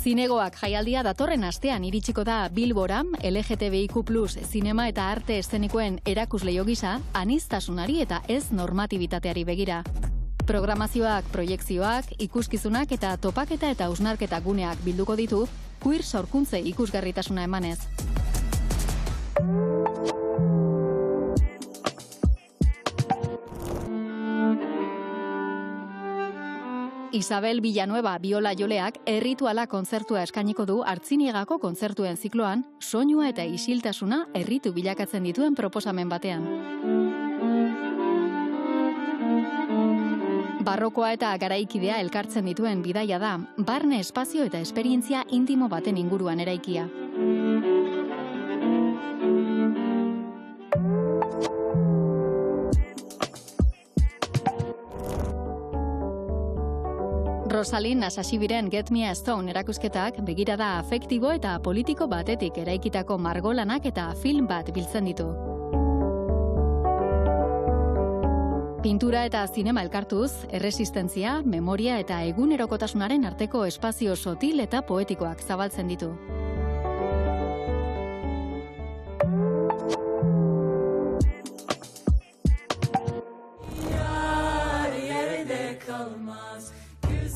Zinegoak jaialdia datorren astean iritsiko da Bilbora, LGTBIQ+ zinema eta arte eszenikoen erakusleio gisa, aniztasunari eta ez normatibitateari begira. Programazioak, proiekzioak, ikuskizunak eta topaketa eta hausnarketa guneak bilduko ditu, queer sorkuntze ikusgarritasuna emanez. Isabel Villanueva biola joleak errituala kontzertua eskainiko du Artziniegako kontzertuen zikloan, soinua eta isiltasuna erritu bilakatzen dituen proposamen batean. Barrokoa eta garaikidea elkartzen dituen bidaia da, barne espazio eta esperientzia intimo baten inguruan eraikia. Rosalind Asasibiren Get Me a Stone erakusketak begirada afektibo eta politiko batetik eraikitako margolanak eta film bat biltzen ditu. Pintura eta zinema elkartuz, erresistentzia, memoria eta egunerokotasunaren arteko espazio sotil eta poetikoak zabaltzen ditu.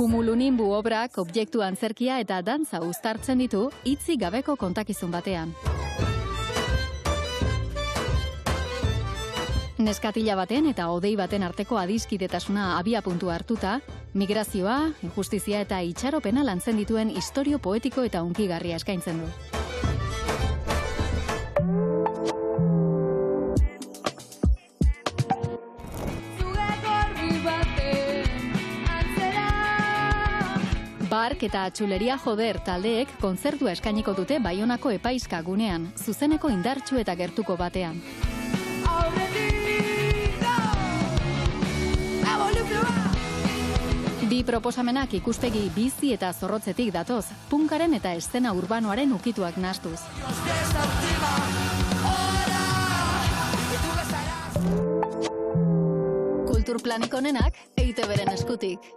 Kumulunimbu obrak objektu antzerkia eta dantza uztartzen ditu hitzik gabeko kontakizun batean. Neskatila baten eta hodei baten arteko adiskidetasuna abiapuntua hartuta, migrazioa, injustizia eta itxaropena lantzen dituen istorio poetiko eta hunkigarria eskaintzen du. Bark eta Txuleria Joder taldeek kontzertua eskainiko dute Baionako Epaizka gunean, zuzeneko indartsu eta gertuko batean. Bi proposamenak ikuspegi bizi eta zorrotzetik datoz, punkaren eta eszena urbanoaren ukituak nahastuz. Kulturplanik onenak EITB-ren eskutik.